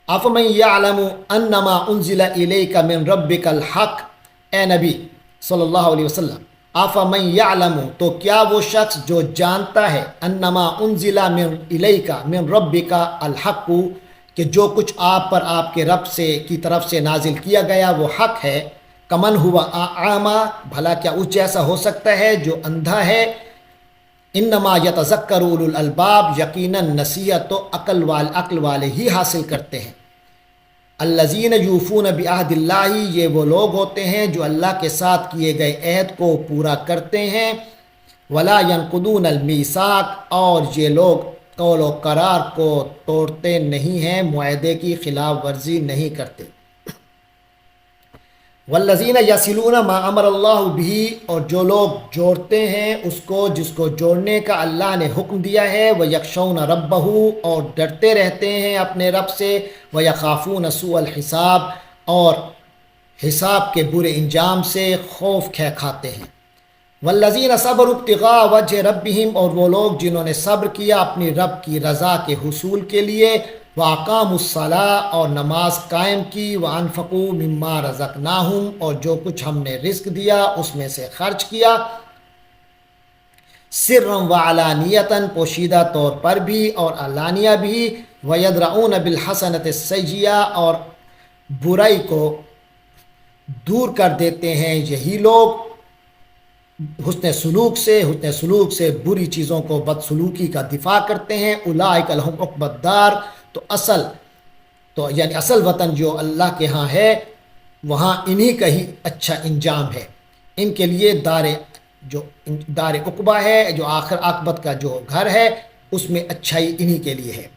افمن یعلم انما انزل الیک من ربک الحق، اے نبی صلی اللہ علیہ وسلم، افمن یعلم تو کیا وہ شخص جو جانتا ہے، انما انزل من الیک من ربک الحق کہ جو کچھ آپ پر آپ کے رب سے کی طرف سے نازل کیا گیا وہ حق ہے، کمن ہوا اعما بھلا کیا اس جیسا ہو سکتا ہے جو اندھا ہے، انما یتذکر اولو الالباب یقیناً نصیحت تو عقل والے ہی حاصل کرتے ہیں، الذین یوفون بعہد اللہ یہ وہ لوگ ہوتے ہیں جو اللہ کے ساتھ کیے گئے عہد کو پورا کرتے ہیں، ولا ینقضون المیثاق اور یہ لوگ قول و قرار کو توڑتے نہیں ہیں، معاہدے کی خلاف ورزی نہیں کرتے، والذین یصلون ما امر اللہ بھی اور جو لوگ جوڑتے ہیں اس کو جس کو جوڑنے کا اللہ نے حکم دیا ہے، ویخشون ربہ اور ڈرتے رہتے ہیں اپنے رب سے، ویخافون سوء الحساب اور حساب کے برے انجام سے خوف کھاتے ہیں، والذین صبروا ابتغاء وجہ ربہم اور وہ لوگ جنہوں نے صبر کیا اپنی رب کی رضا کے حصول کے لیے، وَأَقَامُوا الصَّلَاةَ اور نماز قائم کی، وَأَنفَقُوا مِمَّا رَزَقْنَاهُمْ اور جو کچھ ہم نے رزق دیا اس میں سے خرچ کیا، سرًا وعلانیةً پوشیدہ طور پر بھی اور علانیہ بھی، وَيَدْرَؤُونَ بِالْحَسَنَةِ السَّيِّئَةَ اور برائی کو دور کر دیتے ہیں یہی لوگ حسن سلوک سے بری چیزوں کو بدسلوکی کا دفاع کرتے ہیں، اولئک لہم عقبی الدار تو یعنی اصل وطن جو اللہ کے ہاں ہے وہاں انہی کا ہی اچھا انجام ہے، ان کے لیے دار عقبہ ہے جو آخر عاقبت کا جو گھر ہے اس میں اچھائی انہی کے لیے ہے،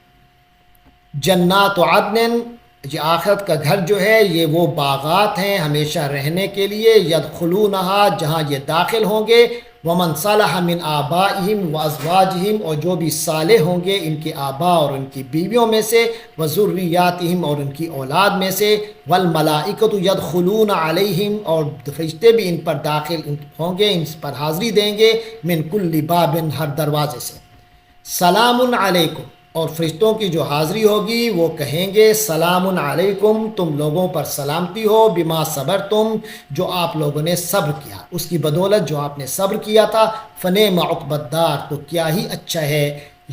جنات عدن یہ آخرت کا گھر جو ہے یہ وہ باغات ہیں ہمیشہ رہنے کے لیے، یدخلونہا جہاں یہ داخل ہوں گے، ومن صلح من آبائہم وازواجہم اور جو بھی صالح ہوں گے ان کے آبا اور ان کی بیویوں میں سے، وذریاتہم اور ان کی اولاد میں سے، والملائکۃ یدخلون علیہم اور فرشتے بھی ان پر داخل ہوں گے، ان پر حاضری دیں گے، من کل باب ہر دروازے سے، سلام علیکم اور فرشتوں کی جو حاضری ہوگی وہ کہیں گے سلام علیکم تم لوگوں پر سلامتی ہو، بما صبرتم جو آپ لوگوں نے صبر کیا، اس کی بدولت جو آپ نے صبر کیا تھا، فنعم عقبی الدار تو کیا ہی اچھا ہے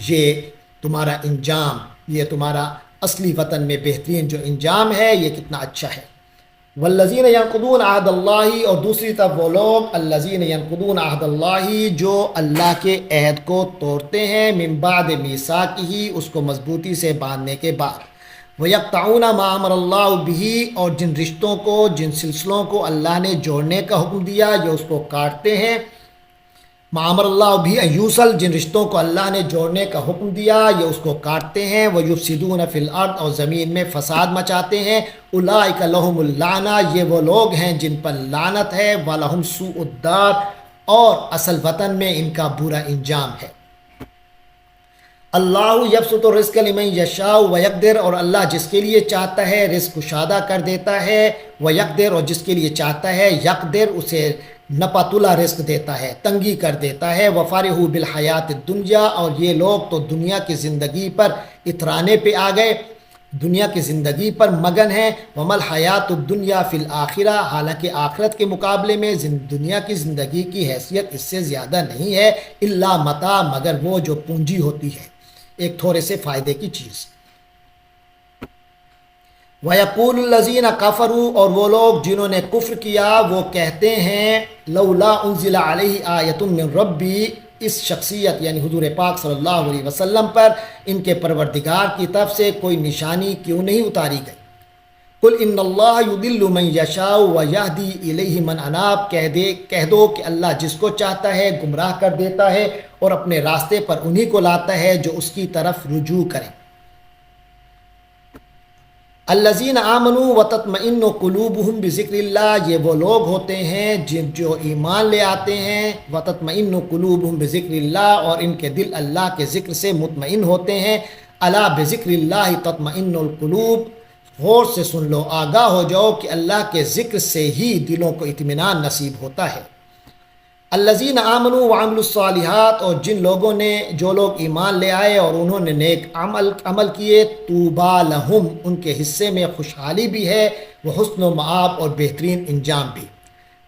یہ تمہارا انجام، یہ تمہارا اصلی وطن میں بہترین جو انجام ہے یہ کتنا اچھا ہے، والذین ینقضون عہد اللہ اور دوسری طرف وہ لوگ الذین ینقضون عہد اللہ جو اللہ کے عہد کو توڑتے ہیں، من بعد میثاقہ اس کو مضبوطی سے باندھنے کے بعد، ویقطعون ما امر اللہ بہ اور جن رشتوں کو جن سلسلوں کو اللہ نے جوڑنے کا حکم دیا یہ اس کو کاٹتے ہیں، ما امر اللہ بھی یوصل جن رشتوں کو اللہ نے جوڑنے کا حکم دیا یہ اس کو کاٹتے ہیں، وَيُفْسِدُونَ فِي الْأَرْضِ اور زمین میں فساد مچاتے ہیں، اولئک لہم اللعنہ یہ وہ لوگ ہیں جن پر لعنت ہے، وَلَهُمْ سُوءُ الدار اور اصل وطن میں ان کا برا انجام ہے، اللہ یبسط الرزق لمن یشاء ویقدر اور اللہ جس کے لیے چاہتا ہے رزق کشادہ کر دیتا ہے، ویقدر اور جس کے لیے چاہتا ہے یقدر اسے نپاتلا رزق دیتا ہے، تنگی کر دیتا ہے، وفارحوا بالحیات الدنیا اور یہ لوگ تو دنیا کی زندگی پر اترانے پہ آ گئے، دنیا کی زندگی پر مگن ہیں، وما الحیات الدنیا فی الآخرہ حالانکہ آخرت کے مقابلے میں دنیا کی زندگی کی حیثیت اس سے زیادہ نہیں ہے، الا متاع مگر وہ جو پونجی ہوتی ہے ایک تھوڑے سے فائدے کی چیز، وَيَقُولُ الَّذِينَ كَفَرُوا اور وہ لوگ جنہوں نے کفر کیا وہ کہتے ہیں لولا انزل علیہ آیۃ من ربی اس شخصیت یعنی حضور پاک صلی اللہ علیہ وسلم پر ان کے پروردگار کی طرف سے کوئی نشانی کیوں نہیں اتاری گئی، قل ان اللہ یضل من یشاء ویہدی الیہ من اناب کہہ دو کہ اللہ جس کو چاہتا ہے گمراہ کر دیتا ہے اور اپنے راستے پر انہی کو لاتا ہے جو اس کی طرف رجوع کریں، الذین آمنوا وتطمئن قلوبہم بذکر اللہ یہ وہ لوگ ہوتے ہیں جو ایمان لے آتے ہیں، وتطمئن قلوبہم بذکر اللہ اور ان کے دل اللہ کے ذکر سے مطمئن ہوتے ہیں، الا بذکر اللہ تطمئن القلوب غور سے سن لو آگاہ ہو جاؤ کہ اللہ کے ذکر سے ہی دلوں کو اطمینان نصیب ہوتا ہے، الذین آمنوا وعملوا الصالحات، اور جن لوگوں نے، جو لوگ ایمان لے آئے اور انہوں نے نیک عمل کیے، طوبی لہم، ان کے حصے میں خوشحالی بھی ہے، وہ حسن و مآب، اور بہترین انجام بھی۔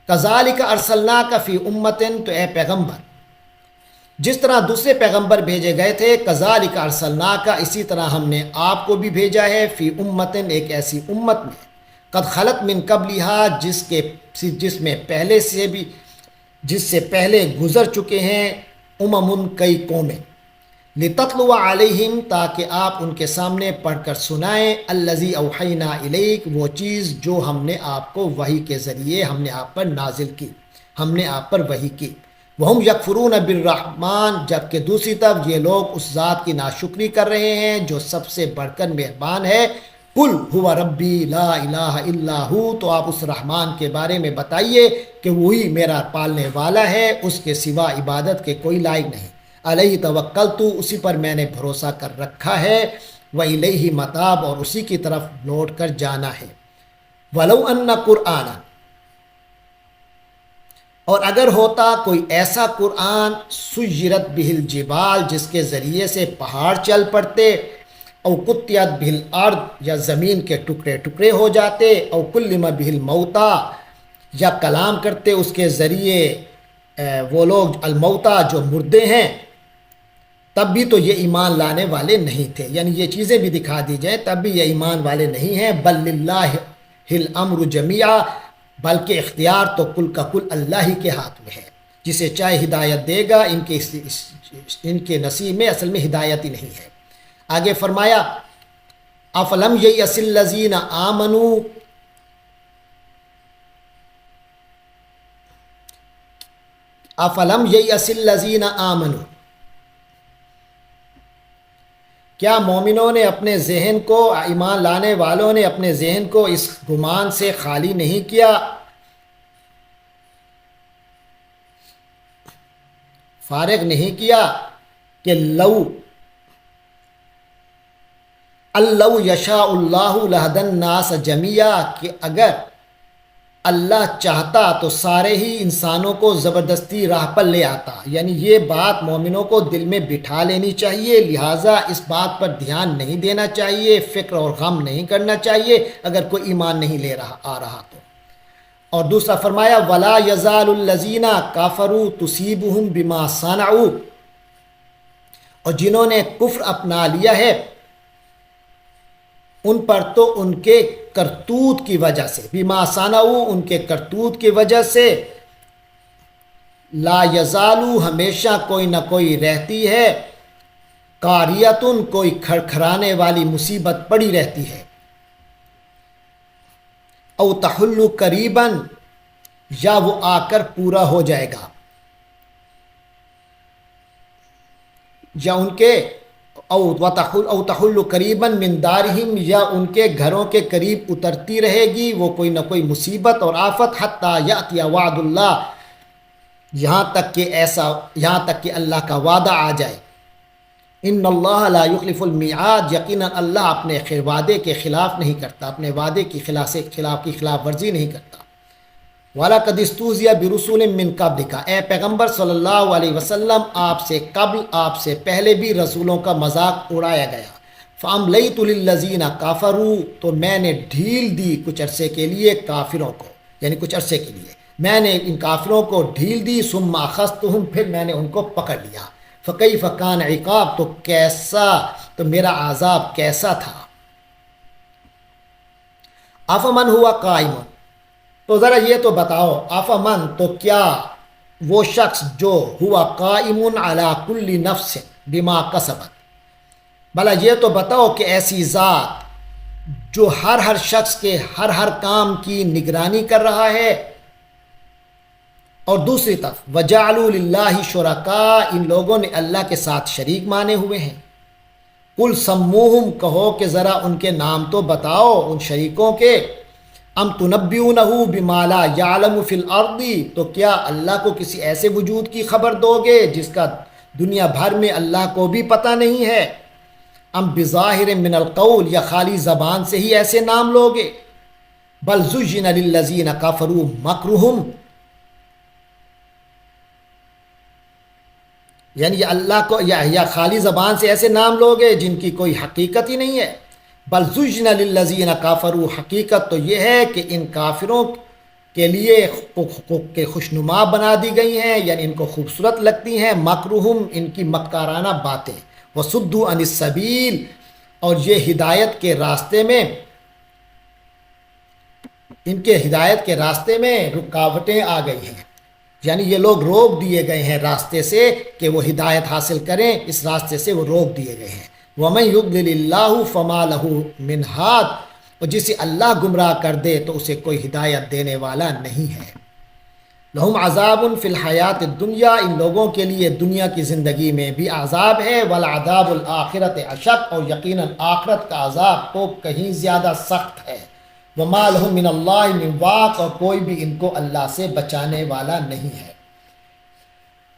کذالک ارسلناک فی امت، تو اے پیغمبر جس طرح دوسرے پیغمبر بھیجے گئے تھے، کذالک ارسلناک، اسی طرح ہم نے آپ کو بھی بھیجا ہے، فی امت، ایک ایسی امت میں، قد خلت من قبلہا، جس میں پہلے سے بھی، جس سے پہلے گزر چکے ہیں، کئی قومیں، لتتلو علیہم، تاکہ آپ ان کے سامنے پڑھ کر سنائیں، الذی اوحینا الیک، وہ چیز جو ہم نے آپ کو وحی کے ذریعے ہم نے آپ پر نازل کی، ہم نے آپ پر وحی کی۔ وہم یکفرون بالرحمن، جبکہ دوسری طرف یہ لوگ اس ذات کی ناشکری کر رہے ہیں جو سب سے بڑھ کر مہربان ہے۔ قل ہوا ربی لا الہ الا ہو، تو آپ اس رحمان کے بارے میں بتائیے کہ وہی میرا پالنے والا ہے، اس کے سوا عبادت کے کوئی لائق نہیں۔ علیہ توکلت، اسی پر میں نے بھروسہ کر رکھا ہے، وإلیہ متاب، اور اسی کی طرف لوٹ کر جانا ہے۔ ولو ان قرآن، اور اگر ہوتا کوئی ایسا قرآن، سیرت بہ الجبال، جس کے ذریعے سے پہاڑ چل پڑتے، او قطعت بہ الارض، یا زمین کے ٹکڑے ٹکڑے ہو جاتے، او کلم بہ الموتیٰ، یا کلام کرتے اس کے ذریعے وہ لوگ الموتیٰ جو مردے ہیں، تب بھی تو یہ ایمان لانے والے نہیں تھے، یعنی یہ چیزیں بھی دکھا دی جائیں تب بھی یہ ایمان والے نہیں ہیں۔ بل للہ الامر جمیعا، بلکہ اختیار تو کل کا کل اللہ ہی کے ہاتھ میں ہے، جسے چاہے ہدایت دے گا، ان کے نصیب میں اصل میں ہدایت ہی نہیں ہے۔ آگے فرمایا افلم ییأس الذین آمنوا، افلم ییأس الذین آمنوا، کیا مومنوں نے اپنے ذہن کو، ایمان لانے والوں نے اپنے ذہن کو اس گمان سے خالی نہیں کیا، فارغ نہیں کیا کہ لو یشاء اللہ لہدی الناس جمیعا، کہ اگر اللہ چاہتا تو سارے ہی انسانوں کو زبردستی راہ پر لے آتا، یعنی یہ بات مومنوں کو دل میں بٹھا لینی چاہیے، لہٰذا اس بات پر دھیان نہیں دینا چاہیے، فکر اور غم نہیں کرنا چاہیے اگر کوئی ایمان نہیں آ رہا تو۔ اور دوسرا فرمایا ولا یزال الذین کافروا تصیبہم بما صنعوا، اور جنہوں نے کفر اپنا لیا ہے ان پر تو ان کے کرتوت کی وجہ سے، بما صنعوا، ان کے کرتوت کی وجہ سے، لا یزالو، ہمیشہ کوئی نہ کوئی رہتی ہے، قاریتن، کوئی کھڑکھڑانے والی مصیبت پڑی رہتی ہے، او تحل قریباً، یا وہ آ کر پورا ہو جائے گا، یا ان کے او تحل قریباً من دارہم، یا ان کے گھروں کے قریب اترتی رہے گی وہ کوئی نہ کوئی مصیبت اور آفت، حتی یأتی وعد اللہ، یہاں تک کہ اللہ کا وعدہ آ جائے۔ ان اللہ لا یخلف المیعاد، یقیناً اللہ اپنے وعدے کے خلاف نہیں کرتا، اپنے وعدے کی خلاف ورزی نہیں کرتا۔ وَلَقَدِ اسْتُهْزِئَ بِرُسُلٍ مِّن قَبْلِكَ، اے پیغمبر صلی اللہ علیہ وسلم، آپ سے قبل، آپ سے پہلے بھی رسولوں کا مذاق اڑایا گیا۔ فَأَمْلَيْتُ لِلَّذِينَ كَفَرُوا، تو میں نے ڈھیل دی کچھ عرصے کے لیے کافروں کو، یعنی کچھ عرصے کے لیے میں نے ان کافروں کو ڈھیل دی، ثُمَّ أَخَذْتُهُمْ، پھر میں نے ان کو پکڑ لیا۔ فَكَيْفَ كَانَ عِقاب، تو میرا عذاب کیسا تھا۔ أَفَمَنْ هُوَ قَائِمٌ، تو ذرا یہ تو بتاؤ، افمن، تو کیا وہ شخص جو ہوا قائم علی کل نفس بما کسبت، بھلا یہ تو بتاؤ کہ ایسی ذات جو ہر شخص کے ہر کام کی نگرانی کر رہا ہے، اور دوسری طرف وجعلوا للہ شرکاء، ان لوگوں نے اللہ کے ساتھ شریک مانے ہوئے ہیں۔ قل سموہم، کہو کہ ذرا ان کے نام تو بتاؤ ان شریکوں کے۔ ام تنبئونہ بما لا یعلم فی الارض، تو کیا اللہ کو کسی ایسے وجود کی خبر دو گے جس کا دنیا بھر میں اللہ کو بھی پتہ نہیں ہے؟ ام بظاہر من القول، یا خالی زبان سے ہی ایسے نام لوگے؟ بل زین للذین کفروا مکرہم، یعنی یہ اللہ کو یا خالی زبان سے ایسے نام لوگے جن کی کوئی حقیقت ہی نہیں ہے. بل زجن للذین کافروا، حقیقت تو یہ ہے کہ ان کافروں کے لیے حقوق کے خوشنما بنا دی گئی ہیں، یعنی ان کو خوبصورت لگتی ہیں مکرہم، ان کی مکارانہ باتیں. وصدوا عن السبیل، اور یہ ہدایت کے راستے میں، ان کے ہدایت کے راستے میں رکاوٹیں آ گئی ہیں، یعنی یہ لوگ روک دیے گئے ہیں راستے سے کہ وہ ہدایت حاصل کریں، اس راستے سے وہ روک دیے گئے ہیں. وَمَن يُضْلِلِ اللَّهُ فَمَا لَهُ مِنْ هَادٍ، اور جسے اللہ گمراہ کر دے تو اسے کوئی ہدایت دینے والا نہیں ہے. لہم عذاب فی الحیات الدنیا، ان لوگوں کے لیے دنیا کی زندگی میں بھی عذاب ہے. والعذاب الآخرت اشق، اور یقیناً آخرت کا عذاب تو کہیں زیادہ سخت ہے. وما لہم من اللہ من واق، اور کوئی بھی ان کو اللہ سے بچانے والا نہیں ہے.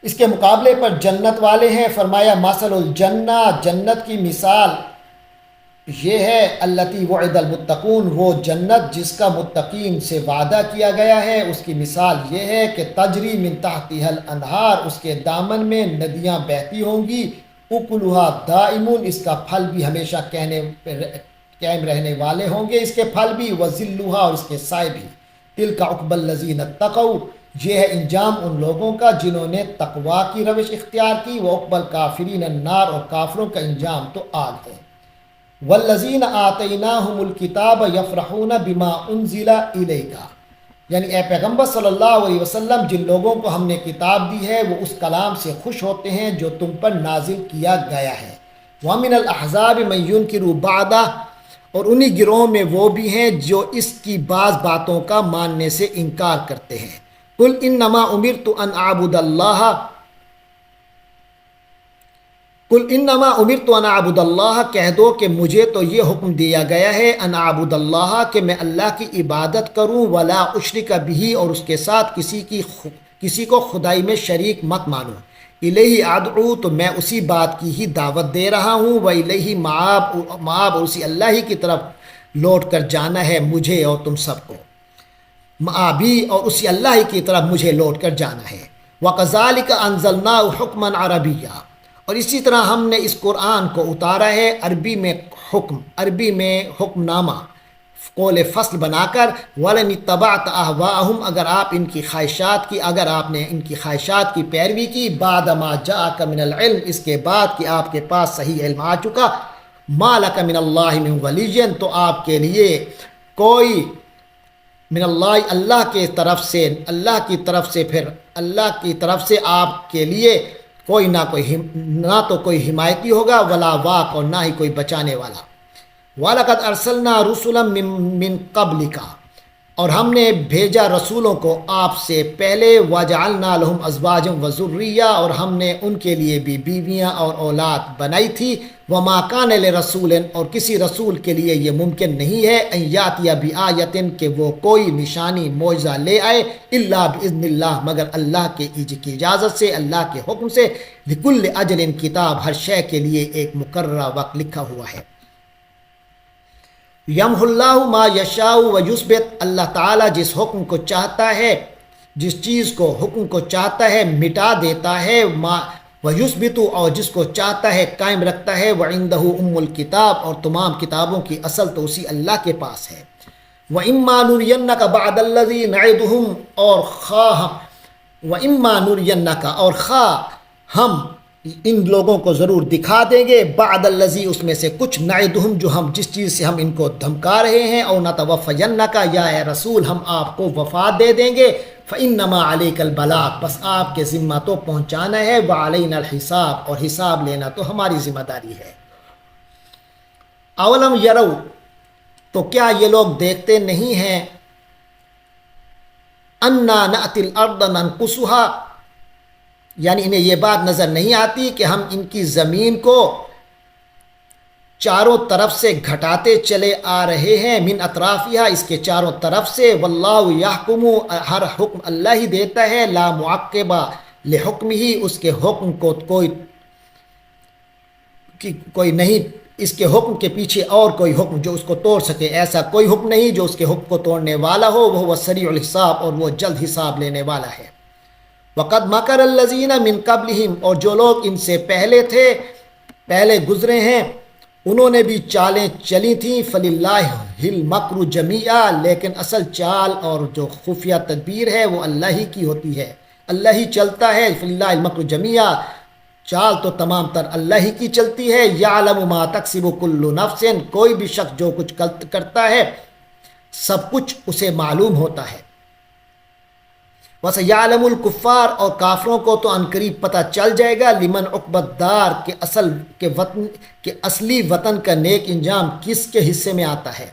اس کے مقابلے پر جنت والے ہیں. فرمایا مثل الجنہ، جنت کی مثال یہ ہے التی وعد المتقون، وہ جنت جس کا متقین سے وعدہ کیا گیا ہے. اس کی مثال یہ ہے کہ تجری من تحتها الانہار، اس کے دامن میں ندیاں بہتی ہوں گی. اکلھا دائمون، اس کا پھل بھی ہمیشہ قائم رہنے والے ہوں گے، اس کے پھل بھی. وذلھا، اور اس کے سائے بھی. تلک عقبی الذین اتقوا، یہ ہے انجام ان لوگوں کا جنہوں نے تقوا کی روش اختیار کی. وعقبی الکافرین النار، اور کافروں کا انجام تو آگ ہے. والذین آتیناہم الکتاب یفرحون بما انزل الیک، یعنی اے پیغمبر صلی اللہ علیہ وسلم، جن لوگوں کو ہم نے کتاب دی ہے وہ اس کلام سے خوش ہوتے ہیں جو تم پر نازل کیا گیا ہے. ومن الاحزاب من ینکر بعدہ، اور انہی گروہوں میں وہ بھی ہیں جو اس کی بعض باتوں کا ماننے سے انکار کرتے ہیں. قل انما امرت ان اعبد اللہ، قل انما امرت ان اعبد اللہ، کہہ دو کہ مجھے تو یہ حکم دیا گیا ہے ان اعبد اللہ، کہ میں اللہ کی عبادت کروں. ولا اشرک بہ، اور اس کے ساتھ کسی کو خدائی میں شریک مت مانوں. الیہ ادعو، تو میں اسی بات کی ہی دعوت دے رہا ہوں. والیہ مآب، اور اسی اللہ ہی کی طرف لوٹ کر جانا ہے مجھے اور تم سب کو. مآبی، اور اسی اللہ ہی کی طرف مجھے لوٹ کر جانا ہے. وَكَذَلِكَ أَنزَلْنَاهُ حُكْمًا عَرَبِيًّا، اور اسی طرح ہم نے اس قرآن کو اتارا ہے عربی میں حکم نامہ، قول فصل بنا کر. وَلَنِ اتَّبَعْتَ أَهْوَاءَهُمْ، اگر آپ نے ان کی خواہشات کی پیروی کی. بعد ما جاءك من العلم، اس کے بعد کہ آپ کے پاس صحیح علم آ چکا. ما لك من اللہ من ولی، تو آپ کے لیے کوئی من اللہ، اللہ کی طرف سے آپ کے لیے کوئی نہ تو کوئی حمایتی ہوگا. ولا واق، اور نہ ہی کوئی بچانے والا. وَلَقَدْ أَرْسَلْنَا رُسُلًا مِّن قَبْلِكَ، اور ہم نے بھیجا رسولوں کو آپ سے پہلے. وَجَعَلْنَا لَهُمْ أَزْوَاجًا وَذُرِّيَّةً، اور ہم نے ان کے لیے بھی بیویاں اور اولاد بنائی تھی. وَمَا كَانَ لِرَسُولٍ، اور کسی رسول کے لیے یہ ممکن نہیں ہے. أَن يَأْتِيَ بِآيَةٍ، کہ وہ کوئی نشانی معجزہ لے آئے. إِلَّا بِإِذْنِ اللَّهِ، مگر اللہ کی اجازت سے، اللہ کے حکم سے. لِكُلِّ أَجَلٍ کتاب، ہر شے کے لیے ایک مقررہ وقت لکھا ہوا ہے. یمح اللہ ما یشاء ویثبت، اللہ تعالیٰ جس حکم کو چاہتا ہے، جس چیز کو حکم کو چاہتا ہے مٹا دیتا ہے. ویثبت، اور جس کو چاہتا ہے قائم رکھتا ہے. وعندہ ام الکتاب، اور تمام کتابوں کی اصل تو اسی اللہ کے پاس ہے. وَإِمَّا نُرِيَنَّكَ بَعْدَ الَّذِي نَعِدُهُمْ، اور خواہ ہم ان لوگوں کو ضرور دکھا دیں گے. بعد الذی، اس میں سے کچھ. نعدہم، جس چیز سے ہم ان کو دھمکا رہے ہیں. او نتوفینک، یا اے رسول ہم آپ کو وفات دے دیں گے. فانما علیک البلاغ، بس آپ کے ذمہ تو پہنچانا ہے. وعلینا الحساب، اور حساب لینا تو ہماری ذمہ داری ہے. اولم یرو، تو کیا یہ لوگ دیکھتے نہیں ہیں. انا نأتی الارض ننقصها، یعنی انہیں یہ بات نظر نہیں آتی کہ ہم ان کی زمین کو چاروں طرف سے گھٹاتے چلے آ رہے ہیں. من اطرافیہ، اس کے چاروں طرف سے. واللہ یحکم، ہر حکم اللہ ہی دیتا ہے. لا معقب لحکمہ، اس کے حکم کو کوئی نہیں، اس کے حکم کے پیچھے اور کوئی حکم جو اس کو توڑ سکے. ایسا کوئی حکم نہیں جو اس کے حکم کو توڑنے والا ہو. وہ سریع الحساب، اور وہ جلد حساب لینے والا ہے. وقد مکر الذین من قبلہم، اور جو لوگ ان سے پہلے تھے، پہلے گزرے ہیں، انہوں نے بھی چالیں چلی تھیں. فللہ المکر جمیعا، لیکن اصل چال اور جو خفیہ تدبیر ہے وہ اللہ ہی کی ہوتی ہے، اللہ ہی چلتا ہے. فللہ المکر جمیعا، چال تو تمام تر اللہ ہی کی چلتی ہے. یعلم ما تکسب کل نفس، کوئی بھی شخص جو کچھ کرتا ہے سب کچھ اسے معلوم ہوتا ہے. وَسَيَعْلَمُ الْكُفَّارُ، اور کافروں کو تو عنقریب پتہ چل جائے گا. لمن عقبى الدار، کے اصلی وطن کا نیک انجام کس کے حصے میں آتا ہے.